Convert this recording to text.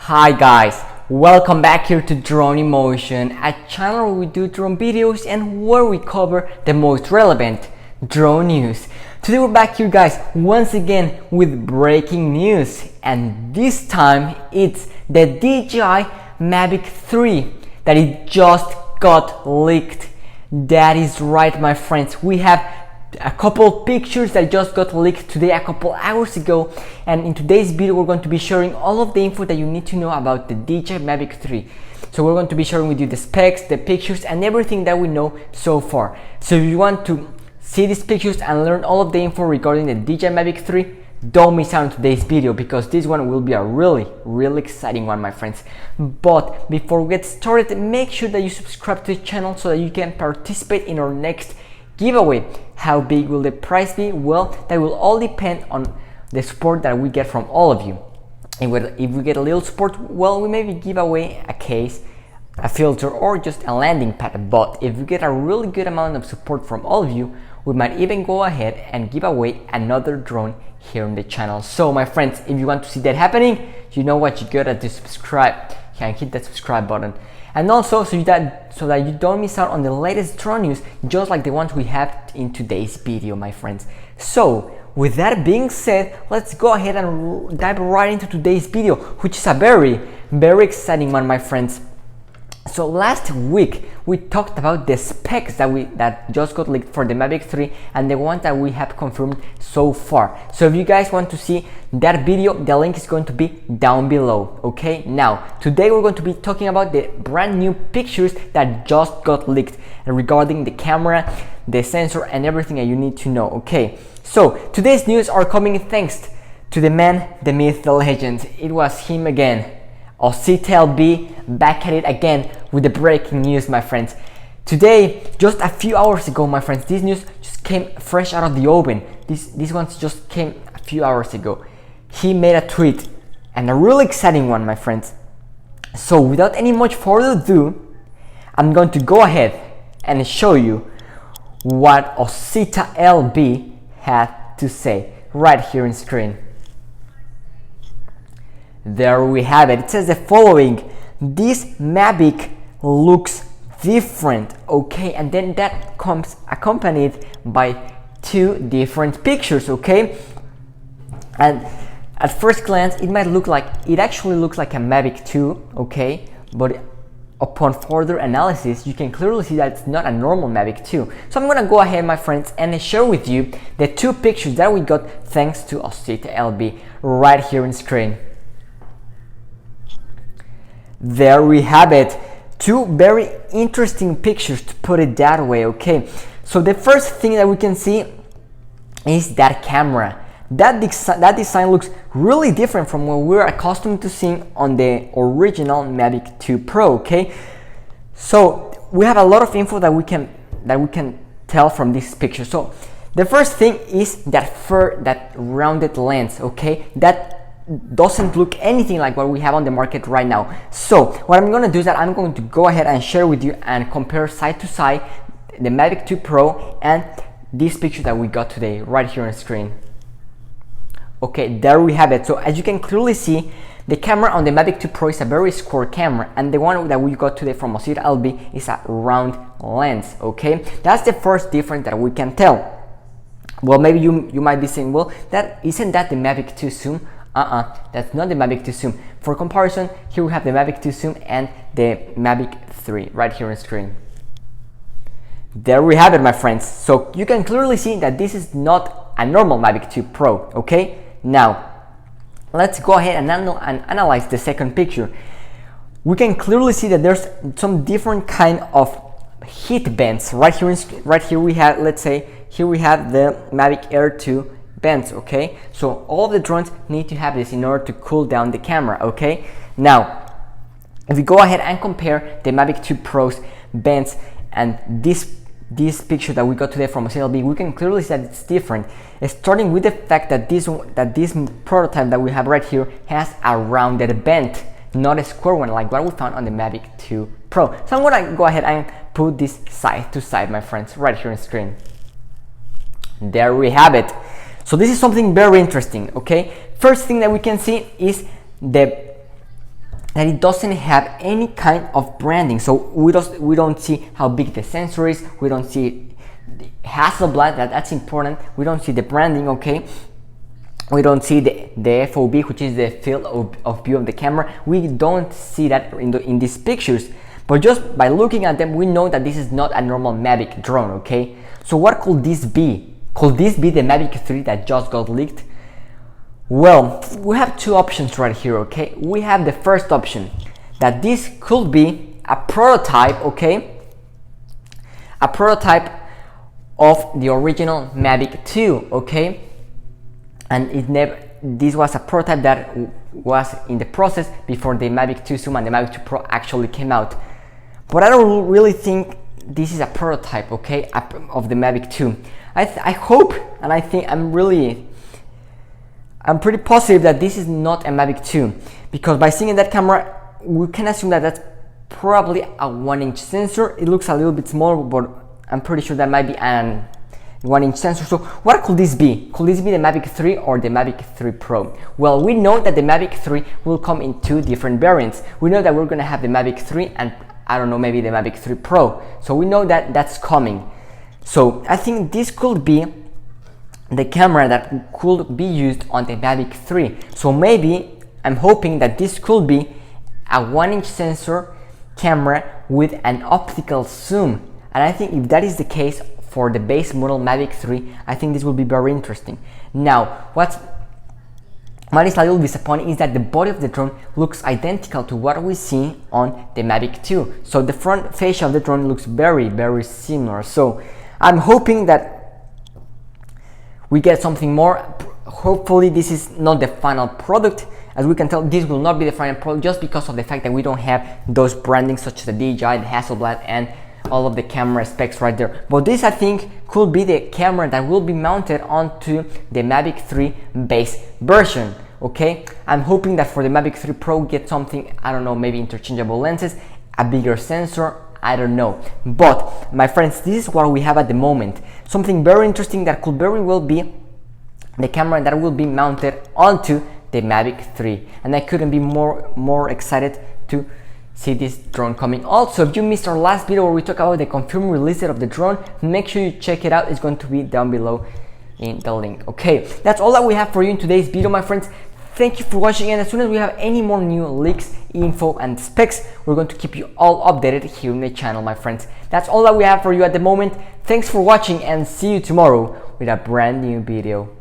Hi guys, welcome back here to Drone Emotion, a channel where we do drone videos and where we cover the most relevant drone news. Today we're back here guys once again with breaking news, and this time it's the DJI Mavic 3 that it just got leaked. That is right my friends, we have a couple pictures that just got leaked today a couple hours ago, and in today's video we're going to be sharing all of the info that you need to know about the DJI Mavic 3. So we're going to be sharing with you the specs, the pictures and everything that we know so far. So if you want to see these pictures and learn all of the info regarding the DJI Mavic 3, don't miss out on today's video because this one will be a really exciting one my friends. But before we get started, make sure that you subscribe to the channel so that you can participate in our next giveaway. How big will the prize be? Well, that will all depend on the support that we get from all of you. If we get a little support, well, we maybe give away a case, a filter, or just a landing pad. But if we get a really good amount of support from all of you, we might even go ahead and give away another drone here on the channel. So my friends, if you want to see that happening, you know what, you gotta do, subscribe. You can hit that subscribe button. And also so that you don't miss out on the latest drone news, just like the ones we have in today's video my friends. So with that being said, let's go ahead and dive right into today's video, which is a very exciting one my friends. So last week we talked about the specs that just got leaked for the Mavic 3 and the ones that we have confirmed so far. So if you guys want to see that video, the link is going to be down below. Okay, now today we're going to be talking about the brand new pictures that just got leaked regarding the camera, the sensor and everything that you need to know. Okay, so today's news are coming thanks to the man, the myth, the legend. It was him again, LB, back at it again with the breaking news my friends. Today, just a few hours ago my friends, this news just came fresh out of the oven. These ones just came a few hours ago. He made a tweet, and a really exciting one my friends. So without any much further ado, I'm going to go ahead and show you what LB had to say right here on screen. There we have it. It says the following: this Mavic looks different, okay, and then that comes accompanied by two different pictures, okay. And at first glance it actually looks like a Mavic 2, okay, but upon further analysis you can clearly see that it's not a normal Mavic 2. So I'm gonna go ahead my friends and share with you the two pictures that we got thanks to LB right here on screen. There we have it, two very interesting pictures to put it that way, okay. So the first thing that we can see is that camera. That design looks really different from what we're accustomed to seeing on the original Mavic 2 Pro, okay. So we have a lot of info that we can tell from this picture. So the first thing is that rounded lens, okay, that doesn't look anything like what we have on the market right now. So what I'm going to do is that I'm going to go ahead and share with you and compare side to side the Mavic 2 Pro and this picture that we got today right here on the screen. Okay, there we have it. So as you can clearly see, the camera on the Mavic 2 Pro is a very square camera, and the one that we got today from LB is a round lens, okay. That's the first difference that we can tell. Well, maybe you might be saying, well, isn't that the Mavic 2 Zoom? That's not the Mavic 2 Zoom. For comparison, here we have the Mavic 2 Zoom and the Mavic 3 right here on the screen. There we have it my friends. So you can clearly see that this is not a normal Mavic 2 Pro, okay. Now let's go ahead and analyze the second picture. We can clearly see that there's some different kind of heat vents right here. We have, let's say, here we have the Mavic Air 2 vents, okay. So all of the drones need to have this in order to cool down the camera, okay. Now if we go ahead and compare the Mavic 2 Pro's vents and this picture that we got today from LB, we can clearly see that it's different, starting with the fact that this prototype that we have right here has a rounded vent, not a square one like what we found on the Mavic 2 Pro. So I'm gonna go ahead and put this side to side my friends right here on the screen. There we have it. So this is something very interesting, okay. First thing that we can see is the that it doesn't have any kind of branding. So we don't see how big the sensor is, we don't see Hasselblad, that's important, we don't see the branding, okay? We don't see the FOV, which is the field of view of the camera. We don't see that in these pictures, but just by looking at them, we know that this is not a normal Mavic drone, okay? So what could this be? Could this be the Mavic 3 that just got leaked? Well, we have two options right here, okay? We have the first option, that this could be a prototype, okay? A prototype of the original Mavic 2, okay? And this was a prototype that was in the process before the Mavic 2 Zoom and the Mavic 2 Pro actually came out. But I don't really think this is a prototype, okay, of the Mavic 2. I hope, and I think I'm pretty positive that this is not a Mavic 2, because by seeing that camera, we can assume that that's probably a 1-inch sensor. It looks a little bit small, but I'm pretty sure that might be an 1-inch sensor. So what could this be? Could this be the Mavic 3 or the Mavic 3 Pro? Well, we know that the Mavic 3 will come in two different variants. We know that we're gonna have the Mavic 3 and I don't know, maybe the Mavic 3 Pro. So we know that that's coming. So I think this could be the camera that could be used on the Mavic 3. So maybe I'm hoping that this could be a 1-inch sensor camera with an optical zoom. And I think if that is the case for the base model Mavic 3, I think this will be very interesting. Now, what is a little disappointing is that the body of the drone looks identical to what we see on the Mavic 2. So the front fascia of the drone looks very, very similar. So I'm hoping that we get something more. Hopefully this is not the final product. As we can tell, this will not be the final product just because of the fact that we don't have those brandings such as the DJI, the Hasselblad, and all of the camera specs right there. But this, I think, could be the camera that will be mounted onto the Mavic 3 base version, okay? I'm hoping that for the Mavic 3 Pro, get something, I don't know, maybe interchangeable lenses, a bigger sensor, I don't know. But my friends, this is what we have at the moment. Something very interesting that could very well be the camera that will be mounted onto the Mavic 3, and I couldn't be more excited to see this drone coming. Also, if you missed our last video where we talk about the confirmed release date of the drone, make sure you check it out. It's going to be down below in the link. Okay, that's all that we have for you in today's video, my friends. Thank you for watching, and as soon as we have any more new leaks, info, and specs, we're going to keep you all updated here on the channel, my friends. That's all that we have for you at the moment. Thanks for watching, and see you tomorrow with a brand new video.